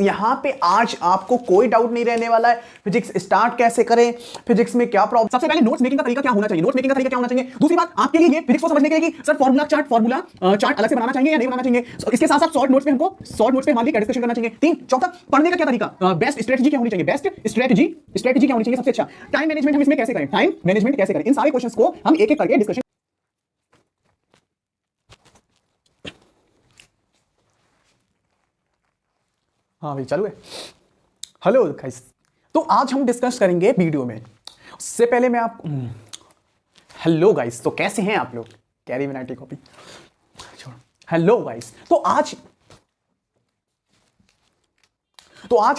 यहां पे आज आपको कोई डाउट नहीं रहने वाला है। फिजिक्स स्टार्ट कैसे करें, फिजिक्स में क्या प्रॉब्लम, सबसे पहले नोट्स मेकिंग का तरीका क्या होना चाहिए, नोट्स मेकिंग का तरीका क्या होना चाहिए। दूसरी बात आपके लिए ये फिजिक्स को समझने के लिए कि सर फॉर्मूला चार्ट अलग से बनाना चाहिए या नहीं बनाना चाहिए। इसके साथ साथ शॉर्ट नोट्स पे हमको शॉर्ट नोट्स पे हमारी क्या डिस्कशन करना चाहिए। तीन, चौथा पढ़ने का क्या तरीका, बेस्ट स्ट्रेटजी क्या होनी चाहिए, बेस्ट स्ट्रेटजी क्या होनी चाहिए सबसे अच्छा। टाइम मैनेजमेंट हम इसमें कैसे करें, टाइम मैनेजमेंट कैसे करें, इन सारे क्वेश्चंस को हम एक एक करके डिस्कशन। हाँ भाई चालू है। हेलो गाइस, तो आज हम डिस्कस करेंगे वीडियो में। उससे पहले मैं आप हेलो गाइस, तो कैसे हैं आप लोग, कैरी विनाटी कॉपी छोड़ो। हेलो गाइस, तो आज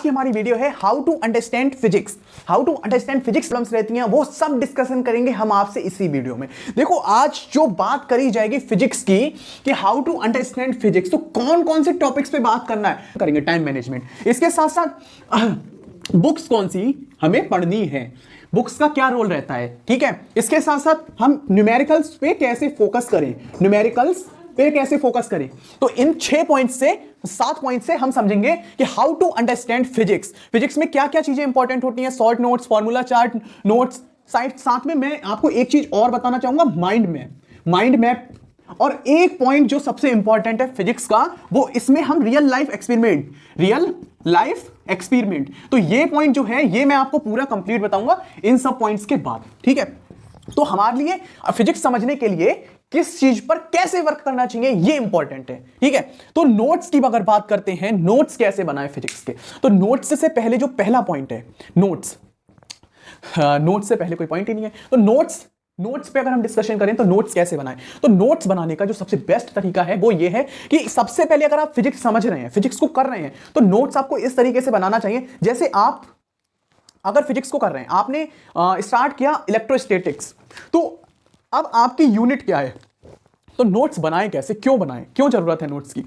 की हमारी वीडियो है how to understand physics. How to understand physics problems रहती हैं वो सब डिस्कशन करेंगे हम आपसे इसी वीडियो में। देखो आज जो बात करी जाएगी फिजिक्स की कि हाउ टू अंडरस्टैंड फिजिक्स, तो कौन कौन से टॉपिक्स पे बात करना है करेंगे। टाइम मैनेजमेंट, इसके साथ साथ बुक्स कौन सी हमें पढ़नी है, बुक्स का क्या रोल रहता है, ठीक है। इसके साथ साथ हम न्यूमेरिकल्स पे कैसे फोकस करें, न्यूमेरिकल्स पे कैसे फोकस करें। तो इन 6 पॉइंट से 7 पॉइंट से हम समझेंगे कि how to understand physics, physics में क्या क्या चीजें इंपॉर्टेंट होती हैं, short notes, formula chart notes, साथ में मैं आपको एक चीज और बताना चाहूंगा, माइंड मैप। और एक पॉइंट जो सबसे इंपॉर्टेंट है फिजिक्स का, वो इसमें हम रियल लाइफ एक्सपेरिमेंट, तो ये पॉइंट जो है ये मैं आपको पूरा कंप्लीट बताऊंगा इन सब पॉइंट्स के बाद, ठीक है। तो हमारे लिए फिजिक्स समझने के लिए किस चीज पर कैसे वर्क करना चाहिए ये इंपॉर्टेंट है, ठीक है। तो नोट्स की अगर बात करते हैं, नोट्स कैसे बनाए फिजिक्स के, तो नोट्स से पहले जो पहला पॉइंट है, नोट्स से पहले कोई पॉइंट ही नहीं है। तो नोट्स पे अगर हम डिस्कशन करें तो नोट्स कैसे बनाएं, तो नोट्स बनाने का जो सबसे बेस्ट तरीका है वो ये है कि सबसे पहले अगर आप फिजिक्स समझ रहे हैं, फिजिक्स को कर रहे हैं, तो नोट्स आपको इस तरीके से बनाना चाहिए जैसे आप अगर फिजिक्स को कर रहे हैं, आपने स्टार्ट किया इलेक्ट्रोस्टैटिक्स, तो अब आपकी यूनिट क्या है, तो नोट्स बनाएं कैसे, क्यों बनाएं, क्यों जरूरत है नोट्स की।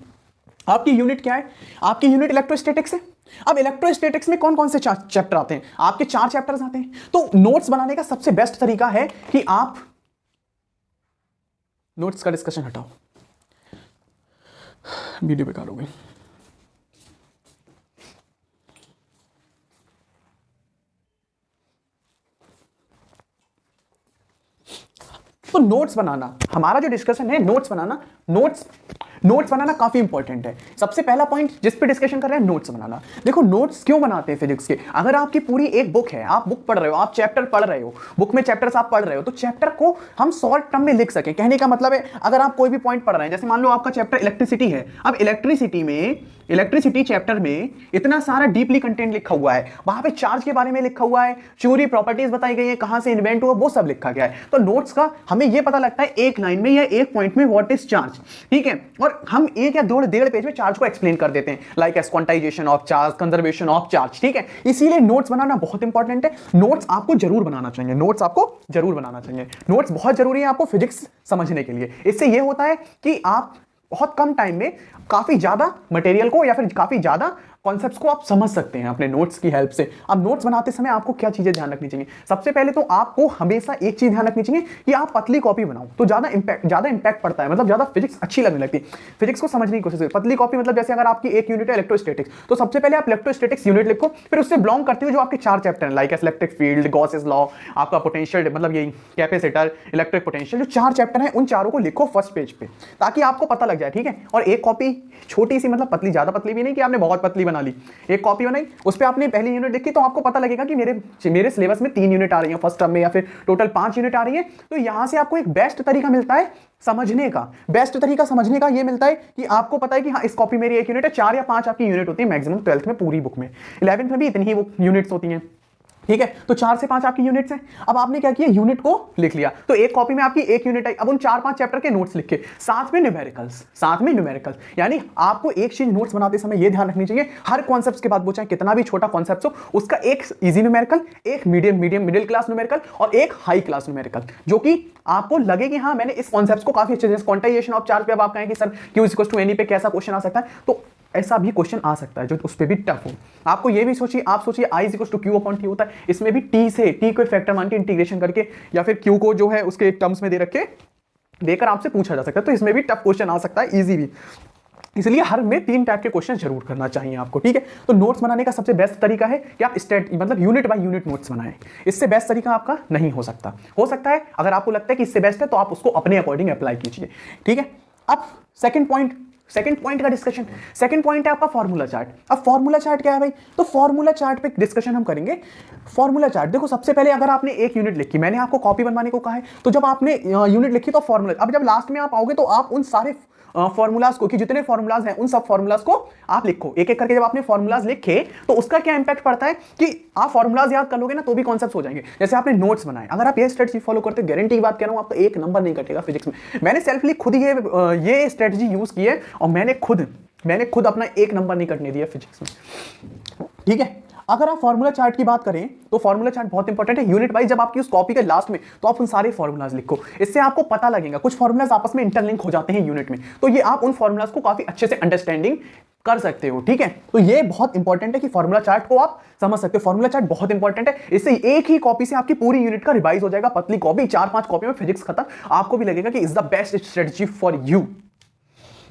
आपकी यूनिट क्या है, आपकी यूनिट इलेक्ट्रोस्टैटिक्स है। अब इलेक्ट्रोस्टैटिक्स में कौन कौन से चैप्टर आते हैं, आपके 4 चैप्टर्स आते हैं। तो नोट्स बनाने का सबसे बेस्ट तरीका है कि आप नोट्स का डिस्कशन हटाओ, वीडियो बेकार हो गई। तो नोट्स बनाना, हमारा जो डिस्कशन है नोट्स बनाना काफी इंपॉर्टेंट है। सबसे पहला पॉइंट जिस पे डिस्कशन कर रहे हैं, नोट्स बनाना। देखो नोट्स क्यों बनाते हैं फिजिक्स के, अगर आपकी पूरी एक बुक है, आप बुक पढ़ रहे हो, आप चैप्टर पढ़ रहे हो, बुक में चैप्टर्स आप पढ़ रहे हो, तो चैप्टर को हम शॉर्ट टर्म में लिख सकें। कहने का मतलब है अगर आप कोई भी पॉइंट पढ़ रहे हैं, जैसे मान लो आपका चैप्टर इलेक्ट्रिसिटी है, अब इलेक्ट्रिसिटी चैप्टर में इतना सारा डीपली कंटेंट लिखा हुआ है, वहां पे चार्ज के बारे में लिखा हुआ है, थ्योरी प्रॉपर्टीज बताई गई है, कहां से इन्वेंट हुआ, वो सब लिखा गया है। तो नोट्स का हमें ये पता लगता है एक लाइन में या एक पॉइंट में व्हाट इज चार्ज, ठीक है। और हम एक या 2.5 पेज में चार्ज को एक्सप्लेन कर देते हैं, like as quantization of charge, conservation of charge, ठीक है। इसीलिए नोट्स बनाना बहुत इंपॉर्टेंट है। नोट्स आपको जरूर बनाना चाहिए, नोट्स बहुत जरूरी है आपको फिजिक्स समझने के लिए। इससे ये होता है कि आप बहुत कम टाइम में काफी ज्यादा मटेरियल को या फिर काफी ज्यादा कॉन्सेप्ट्स को आप समझ सकते हैं अपने नोट्स की हेल्प से। अब नोट्स बनाते समय आपको क्या चीजें ध्यान रखनी चाहिए, सबसे पहले तो आपको हमेशा एक चीज ध्यान रखनी चाहिए कि आप पतली कॉपी बनाओ, तो ज्यादा इंपैक्ट पड़ता है, मतलब ज्यादा फिजिक्स अच्छी लगने लगती है, फिजिक्स को समझने की कोशिश करें। पतली कॉपी मतलब जैसे अगर आपकी एक यूनिट है इलेक्ट्रोस्टैटिक्स, तो सबसे पहले आप इलेक्ट्रोस्टैटिक्स यूनिट लिखो, फिर उससे बिलोंग करते हुए जो आपके 4 चैप्टर हैं, like electric field, Gauss's law, आपका पोटेंशियल मतलब ये कैपेसिटर, इलेक्ट्रिक पोटेंशियल, जो 4 चैप्टर हैं उन चारों को लिखो फर्स्ट पेज पे, ताकि आपको पता लग जाए, ठीक है। और एक कॉपी छोटी सी, मतलब पतली, ज्यादा पतली भी नहीं कि आपने बहुत पतली बना ली, एक कॉपी बनाई, उस पे आपने पहली यूनिट लिखी, तो आपको पता लगेगा कि मेरे सिलेबस में 3 यूनिट आ रही हैं फर्स्ट टर्म में, या फिर टोटल 5 यूनिट आ रही है। तो यहां से आपको एक बेस्ट तरीका मिलता है समझने का, ये मिलता है कि आपको पता है कि हाँ इस कॉपी मेरी 1 यूनिट है, 4 या 5 आपकी यूनिट होती है मैक्सिमम 12th में पूरी बुक में, 11th में भी इतनी ही यूनिट्स होती हैं, ठीक है। तो 4 से 5 आपकी यूनिट्स हैं। अब आपने क्या किया, यूनिट को लिख लिया, तो एक कॉपी में आपकी 1 यूनिट आई। अब उन 4-5 चैप्टर के नोट्स लिखे, साथ में न्यूमेरिकल्स, यानी आपको एक चीज नोट्स बनाते समय यह ध्यान रखनी चाहिए, हर कॉन्सेप्ट के बाद वो चाहे कितना भी छोटा कॉन्सेप्ट हो, उसका एक इजी न्यूमेरिकल, एक मिडिल क्लास न्यूमेरिकल और एक हाई क्लास न्यूमेरिकल, जो कि आपको लगे कि हाँ मैंने इस कॉन्सेप्ट को काफी अच्छे से, क्वांटाइजेशन ऑफ चार्ज पे अब आप कहें कि सर Q = NE पे कैसा क्वेश्चन आ सकता है, तो ऐसा भी क्वेश्चन आ सकता है जो उस पर भी टफ हो। आपको ये भी सोचिए, आप सोचिए I = Q/T होता है, इसमें भी T को फैक्टर मान के इंटीग्रेशन करके या फिर Q को जो है उसके टर्म्स में देकर आपसे पूछा जा सकता है, तो इसमें भी टफ क्वेश्चन आ सकता है, इजी भी। इसलिए हर में 3 टाइप के क्वेश्चन जरूर करना चाहिए आपको, ठीक है। तो नोट्स बनाने का सबसे बेस्ट तरीका है कि आप स्टेट मतलब यूनिट बाय यूनिट नोट्स बनाएं। इससे बेस्ट तरीका आपका नहीं हो सकता। हो सकता है अगर आपको लगता है कि इससे बेस्ट है तो आप उसको अपने अकॉर्डिंग अप्लाई कीजिए, ठीक है। अब सेकंड पॉइंट का डिस्कशन, सेकंड पॉइंट है आपका फॉर्मूला चार्ट। अब फॉर्मूला चार्ट क्या है भाई, तो फॉर्मूला चार्ट पे डिस्कशन हम करेंगे। फॉर्मूला चार्ट देखो, सबसे पहले अगर आपने एक यूनिट लिखी, मैंने आपको कॉपी बनवाने को कहा है, तो जब आपने यूनिट लिखी तो फॉर्मूला, अब जब लास्ट में आप आओगे तो आप उन सारे फॉर्मूलाज को, कि जितने फॉर्मूलाज हैं उन सब फॉर्मूलाज को आप लिखो एक एक करके। जब आपने फॉर्मूलाज लिखे तो उसका क्या इंपैक्ट पड़ता है कि आप फॉर्मूलाज याद कर लोगे ना तो भी कॉन्सेप्ट्स हो जाएंगे। जैसे आपने नोट्स बनाए, अगर आप ये स्ट्रेटजी फॉलो करते, गारंटी की बात कह रहा हूं, आपका एक नंबर नहीं कटेगा फिजिक्स में। मैंने सेल्फली खुद ये स्ट्रेटजी यूज की है और मैंने खुद अपना एक नंबर नहीं कटने दिया फिजिक्स में, ठीक है। अगर आप फॉर्मूला चार्ट की बात करें तो फॉर्मूला चार्ट बहुत इंपॉर्टेंट है यूनिट वाइज। जब आपकी उस कॉपी के लास्ट में, तो आप उन सारे फॉर्मूलाज लिखो। इससे आपको पता लगेगा, कुछ फॉर्मूलाज आपस में इंटरलिंक हो जाते हैं यूनिट में, तो ये आप उन फॉर्मूलाज को काफी अच्छे से अंडरस्टैंडिंग कर सकते हो, ठीक है। तो ये बहुत इंपॉर्टेंट है कि फॉर्मूला चार्ट को आप समझ सकते हो। फॉर्मूला चार्ट बहुत इंपॉर्टेंट है, इससे एक ही कॉपी से आपकी पूरी यूनिट का रिवाइज हो जाएगा। पतली कॉपी, 4-5 कॉपी में फिजिक्स खत्म, आपको भी लगेगा कि is the best strategy for you.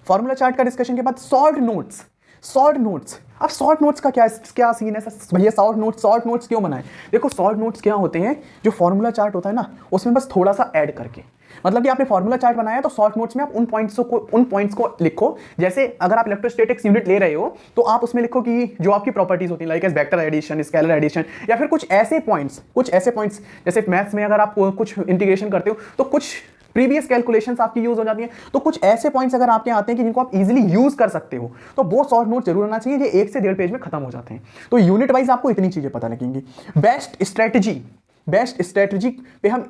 Formula chart का डिस्कशन के बाद शॉर्ट नोट्स। अब शॉर्ट नोट्स का क्या सीन है भैया, शॉर्ट नोट्स क्यों बनाए? देखो शॉर्ट नोट्स क्या होते हैं, जो फॉर्मूला चार्ट होता है ना उसमें बस थोड़ा सा ऐड करके, मतलब कि आपने फॉर्मूला चार्ट बनाया तो शॉर्ट नोट्स में आप उन पॉइंट्स को लिखो। जैसे अगर आप इलेक्ट्रोस्टैटिक्स यूनिट ले रहे हो तो आप उसमें लिखो कि जो आपकी प्रॉपर्टीज होती हैं, like as vector addition, scalar addition, या फिर कुछ ऐसे पॉइंट्स जैसे मैथ्स में अगर आप कुछ इंटीग्रेशन करते हो तो कुछ प्रीवियस कैलकुलेशंस आपकी यूज हो जाती हैं। तो कुछ ऐसे पॉइंट्स अगर आपके आते हैं कि जिनको आप इजीली यूज कर सकते हो, तो वो शॉर्ट नोट जरूर होना चाहिए। ये 1 से 1.5 पेज में खत्म हो जाते हैं। तो यूनिट वाइज आपको इतनी चीजें पता लगेंगी। बेस्ट स्ट्रेटजी पे हम